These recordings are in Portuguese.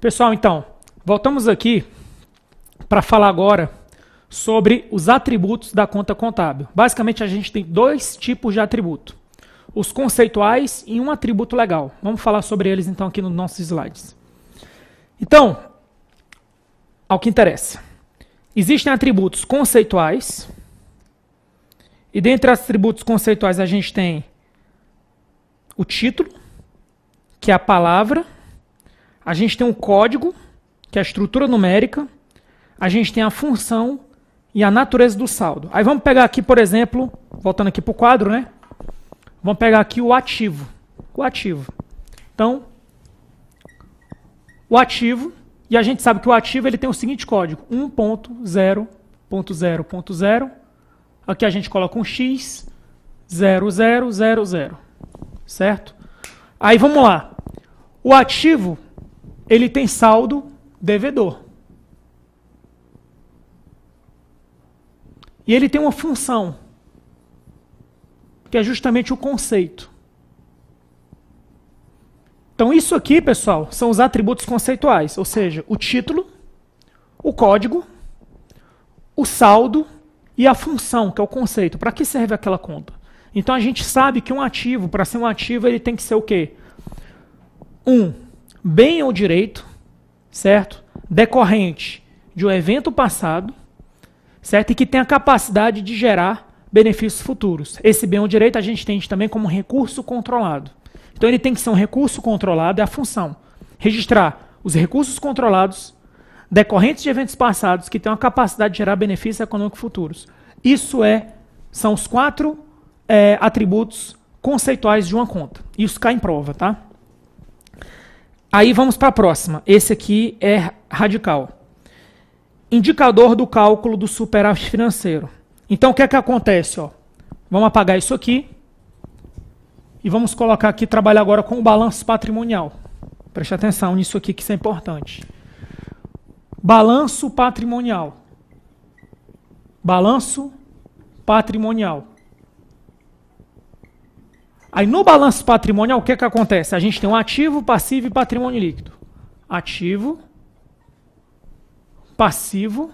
Pessoal, então, voltamos aqui para falar agora sobre os atributos da conta contábil. Basicamente, a gente tem dois tipos de atributo. Os conceituais e um atributo legal. Vamos falar sobre eles, então, aqui nos nossos slides. Então, ao que interessa. Existem atributos conceituais. E dentre os atributos conceituais, a gente tem o título, que é a palavra. A gente tem o código, que é a estrutura numérica. A gente tem a função e a natureza do saldo. Aí vamos pegar aqui, por exemplo, voltando aqui para o quadro, né? Vamos pegar aqui o ativo. O ativo. Então, o ativo, e a gente sabe que o ativo ele tem o seguinte código: 1.0.0.0. Aqui a gente coloca um X, 0000. Certo? Aí vamos lá. O ativo, ele tem saldo devedor. E ele tem uma função, que é justamente o conceito. Então isso aqui, pessoal, são os atributos conceituais, ou seja, o título, o código, o saldo e a função, que é o conceito. Para que serve aquela conta? Então a gente sabe que um ativo, para ser um ativo, ele tem que ser o quê? Bem ou direito, certo? Decorrente de um evento passado, certo? E que tem a capacidade de gerar benefícios futuros. Esse bem ou direito a gente entende também como recurso controlado. Então ele tem que ser um recurso controlado, é a função. Registrar os recursos controlados decorrentes de eventos passados que têm a capacidade de gerar benefícios econômicos futuros. Isso são os 4 atributos conceituais de uma conta. Isso cai em prova, tá? Aí vamos para a próxima. Esse aqui é radical. Indicador do cálculo do superávit financeiro. Então, o que é que acontece? Ó? Vamos apagar isso aqui. E vamos colocar aqui, trabalhar agora com o balanço patrimonial. Preste atenção nisso aqui, que isso é importante. Balanço patrimonial. Balanço patrimonial. Aí, no balanço patrimonial, o que é que acontece? A gente tem um ativo, passivo e patrimônio líquido. Ativo, passivo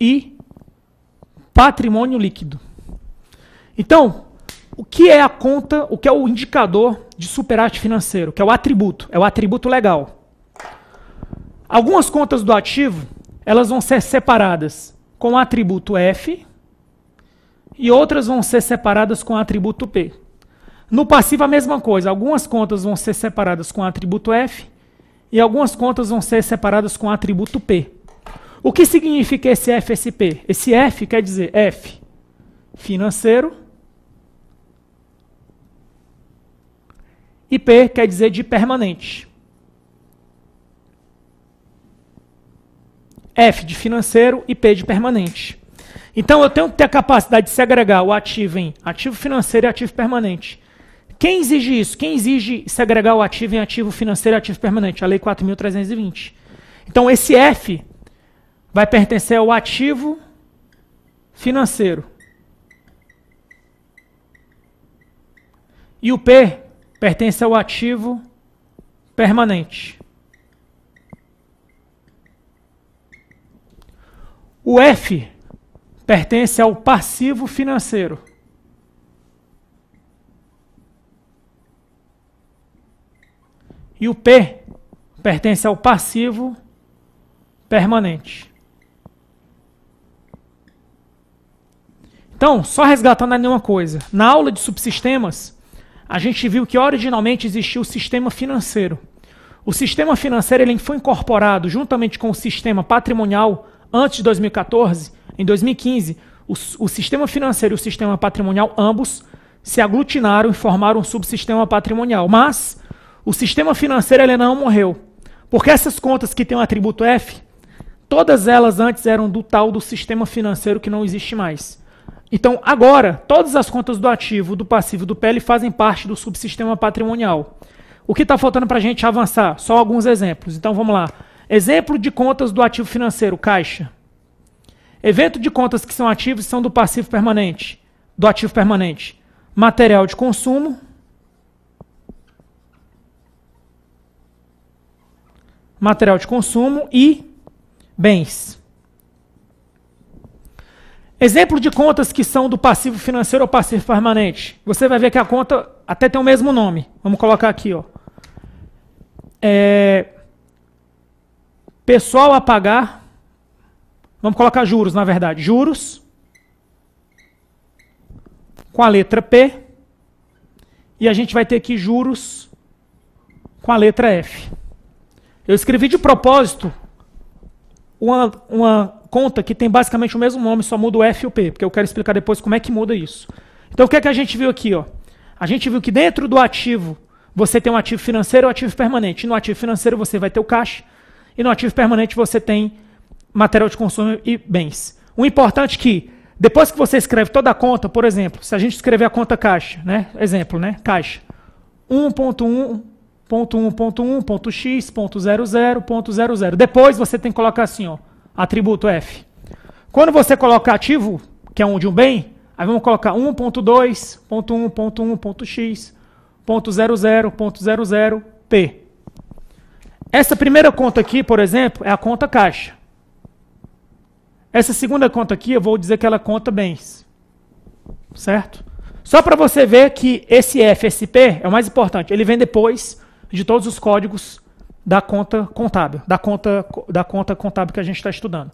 e patrimônio líquido. Então, o que é a conta, o que é o indicador de superávit financeiro, que é o atributo legal. Algumas contas do ativo, elas vão ser separadas com o atributo F e outras vão ser separadas com o atributo P. No passivo a mesma coisa, algumas contas vão ser separadas com o atributo F e algumas contas vão ser separadas com o atributo P. O que significa esse F e esse P? Esse F quer dizer F, financeiro, e P quer dizer de permanente. F de financeiro e P de permanente. Então eu tenho que ter a capacidade de segregar o ativo em ativo financeiro e ativo permanente. Quem exige isso? Quem exige segregar o ativo em ativo financeiro e ativo permanente? A Lei 4.320. Então esse F vai pertencer ao ativo financeiro. E o P pertence ao ativo permanente. O F pertence ao passivo financeiro. E o P pertence ao passivo permanente. Então, só resgatando ali uma coisa. Na aula de subsistemas, a gente viu que originalmente existia o sistema financeiro. O sistema financeiro ele foi incorporado juntamente com o sistema patrimonial antes de 2014. Em 2015, o sistema financeiro e o sistema patrimonial, ambos, se aglutinaram e formaram um subsistema patrimonial. Mas o sistema financeiro ele não morreu. Porque essas contas que têm o atributo F, todas elas antes eram do tal do sistema financeiro que não existe mais. Então, agora, todas as contas do ativo, do passivo, do PL fazem parte do subsistema patrimonial. O que está faltando para a gente avançar? Só alguns exemplos. Então, vamos lá. Exemplo de contas do ativo financeiro, caixa. Evento de contas que são ativos são do passivo permanente, do ativo permanente. Material de consumo, material de consumo e bens. Exemplo de contas que são do passivo financeiro ou passivo permanente. Você vai ver que a conta até tem o mesmo nome. Vamos colocar aqui, ó. Pessoal a pagar. Vamos colocar juros, na verdade. Juros com a letra P. E a gente vai ter aqui juros com a letra F. Eu escrevi de propósito uma conta que tem basicamente o mesmo nome, só muda o F e o P, porque eu quero explicar depois como é que muda isso. Então o que é que a gente viu aqui? Ó? A gente viu que dentro do ativo você tem um ativo financeiro e um ativo permanente. E no ativo financeiro você vai ter o caixa, e no ativo permanente você tem material de consumo e bens. O importante é que, depois que você escreve toda a conta, por exemplo, se a gente escrever a conta caixa, né? Exemplo, né? Caixa 1.1.1.x.00.00. Depois você tem que colocar assim, ó, atributo F. Quando você coloca ativo, que é um de um bem, aí vamos colocar 1.2.1.1.x.00.00P. Essa primeira conta aqui, por exemplo, é a conta caixa. Essa segunda conta aqui, eu vou dizer que ela conta bens. Certo? Só para você ver que esse F, esse P, é o mais importante. Ele vem depois de todos os códigos da conta contábil, da conta contábil que a gente está estudando.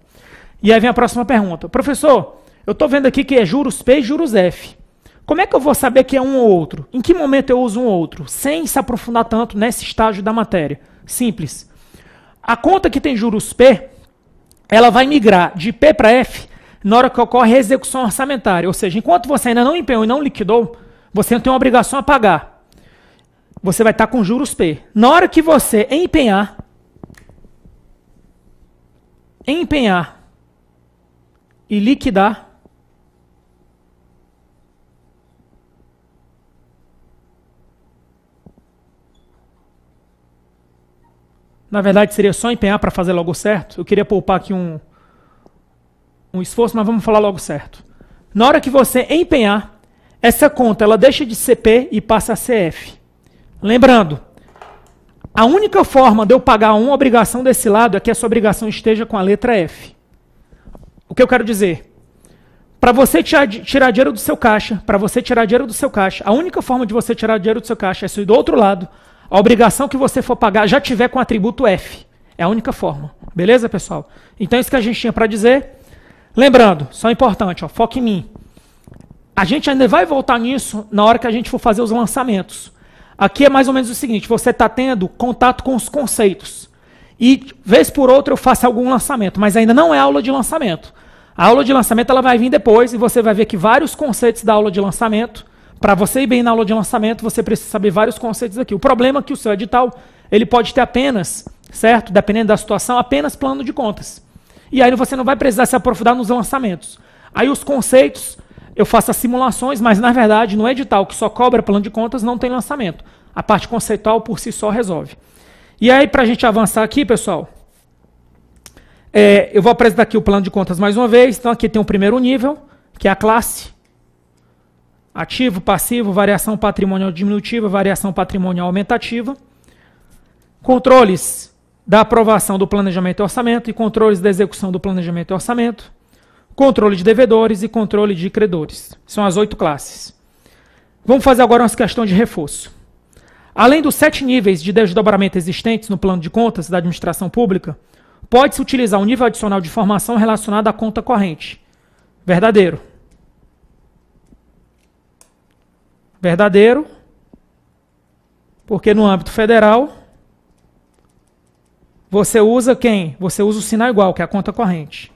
E aí vem a próxima pergunta. Professor, eu estou vendo aqui que é juros P e juros F. Como é que eu vou saber que é um ou outro? Em que momento eu uso um ou outro? Sem se aprofundar tanto nesse estágio da matéria. Simples. A conta que tem juros P, ela vai migrar de P para F na hora que ocorre a execução orçamentária. Ou seja, enquanto você ainda não empenhou e não liquidou, você não tem uma obrigação a pagar. Você vai estar com juros P. Na hora que você empenhar e liquidar, na verdade seria só empenhar para fazer logo certo. Eu queria poupar aqui um esforço, mas vamos falar logo certo. Na hora que você empenhar, essa conta ela deixa de ser P e passa a ser F. Lembrando, a única forma de eu pagar uma obrigação desse lado é que essa obrigação esteja com a letra F. O que eu quero dizer? Para você tirar dinheiro do seu caixa, a única forma de você tirar dinheiro do seu caixa é se do outro lado a obrigação que você for pagar já tiver com o atributo F. É a única forma. Beleza, pessoal? Então isso que a gente tinha para dizer. Lembrando, só importante, ó, foca em mim. A gente ainda vai voltar nisso na hora que a gente for fazer os lançamentos. Aqui é mais ou menos o seguinte, você está tendo contato com os conceitos. E, vez por outra, eu faço algum lançamento, mas ainda não é aula de lançamento. A aula de lançamento ela vai vir depois e você vai ver que vários conceitos da aula de lançamento, para você ir bem na aula de lançamento, você precisa saber vários conceitos aqui. O problema é que o seu edital, ele pode ter apenas, certo? Dependendo da situação, apenas plano de contas. E aí você não vai precisar se aprofundar nos lançamentos. Aí os conceitos, eu faço as simulações, mas na verdade no edital que só cobra plano de contas não tem lançamento. A parte conceitual por si só resolve. E aí para a gente avançar aqui, pessoal, eu vou apresentar aqui o plano de contas mais uma vez. Então aqui tem o primeiro nível, que é a classe. Ativo, passivo, variação patrimonial diminutiva, variação patrimonial aumentativa. Controles da aprovação do planejamento e orçamento e controles da execução do planejamento e orçamento. Controle de devedores e controle de credores. São as 8 classes. Vamos fazer agora umas questões de reforço. Além dos 7 níveis de desdobramento existentes no plano de contas da administração pública, pode-se utilizar um nível adicional de informação relacionado à conta corrente. Verdadeiro. Verdadeiro, porque no âmbito federal, você usa quem? Você usa o sinal igual, que é a conta corrente.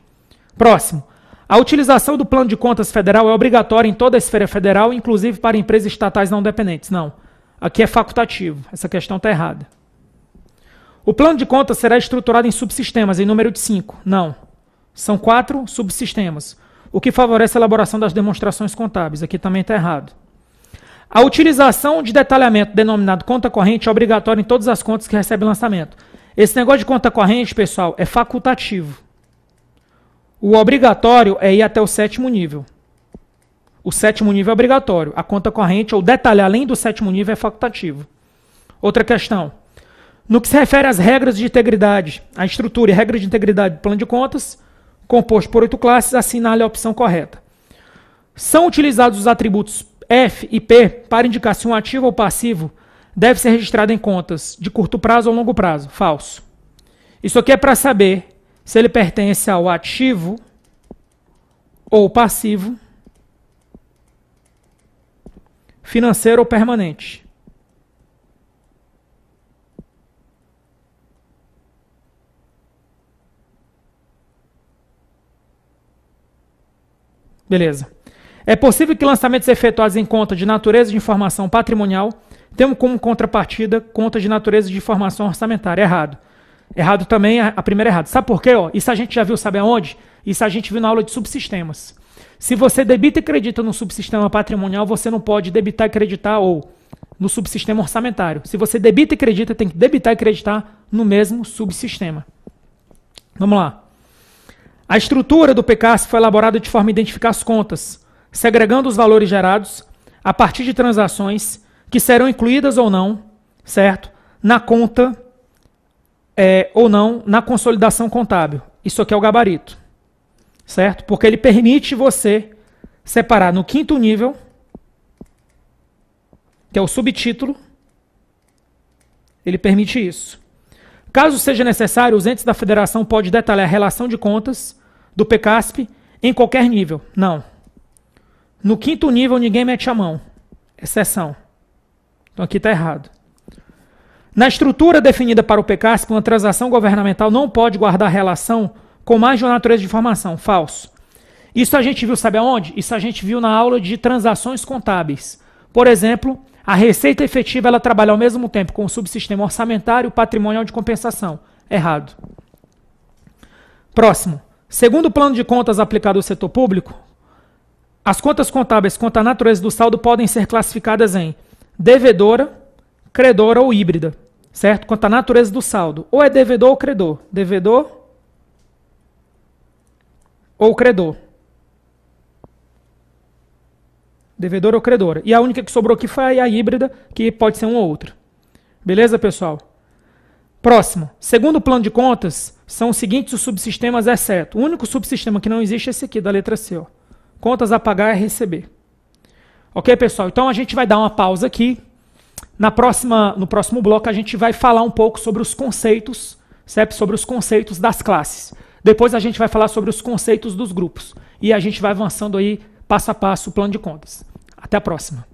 Próximo. A utilização do plano de contas federal é obrigatória em toda a esfera federal, inclusive para empresas estatais não dependentes. Não. Aqui é facultativo. Essa questão está errada. O plano de contas será estruturado em subsistemas, em número de 5. Não. São 4 subsistemas, o que favorece a elaboração das demonstrações contábeis. Aqui também está errado. A utilização de detalhamento denominado conta corrente é obrigatória em todas as contas que recebem lançamento. Esse negócio de conta corrente, pessoal, é facultativo. O obrigatório é ir até o 7º nível. O 7º nível é obrigatório. A conta corrente, ou detalhar além do 7º nível, é facultativo. Outra questão. No que se refere às regras de integridade, a estrutura e regra de integridade do plano de contas, composto por 8 classes, assinale a opção correta. São utilizados os atributos F e P para indicar se um ativo ou passivo deve ser registrado em contas de curto prazo ou longo prazo. Falso. Isso aqui é para saber se ele pertence ao ativo ou passivo, financeiro ou permanente. Beleza. É possível que lançamentos efetuados em conta de natureza de informação patrimonial tenham como contrapartida conta de natureza de informação orçamentária. Errado. Errado também, a primeira errada. Sabe por quê? Isso a gente já viu, sabe aonde? Isso a gente viu na aula de subsistemas. Se você debita e acredita no subsistema patrimonial, você não pode debitar e acreditar ou no subsistema orçamentário. Se você debita e acredita, tem que debitar e acreditar no mesmo subsistema. Vamos lá. A estrutura do PCASP foi elaborada de forma a identificar as contas, segregando os valores gerados a partir de transações que serão incluídas ou não, certo? Na conta ou não na consolidação contábil. Isso aqui é o gabarito, certo? Porque ele permite você separar no 5º nível, que é o subtítulo, ele permite isso. Caso seja necessário, os entes da federação podem detalhar a relação de contas do PCASP em qualquer nível. Não. No 5º nível, ninguém mete a mão. Exceção. Então aqui está errado. Na estrutura definida para o PCASP, uma transação governamental não pode guardar relação com mais de uma natureza de informação. Falso. Isso a gente viu, sabe aonde? Isso a gente viu na aula de transações contábeis. Por exemplo, a receita efetiva ela trabalha ao mesmo tempo com o subsistema orçamentário e patrimonial de compensação. Errado. Próximo. Segundo o plano de contas aplicado ao setor público, as contas contábeis quanto à natureza do saldo podem ser classificadas em devedora, credora ou híbrida, certo? Quanto à natureza do saldo. Ou é devedor ou credor. Devedor ou credor. Devedor ou credora. E a única que sobrou aqui foi a híbrida, que pode ser uma ou outra. Beleza, pessoal? Próximo. Segundo o plano de contas, são os seguintes os subsistemas, exceto. O único subsistema que não existe é esse aqui, da letra C. Ó. Contas a pagar e receber. Ok, pessoal? Então a gente vai dar uma pausa aqui. No próximo bloco a gente vai falar um pouco sobre os conceitos, certo? Sobre os conceitos das classes. Depois a gente vai falar sobre os conceitos dos grupos. E a gente vai avançando aí passo a passo o plano de contas. Até a próxima.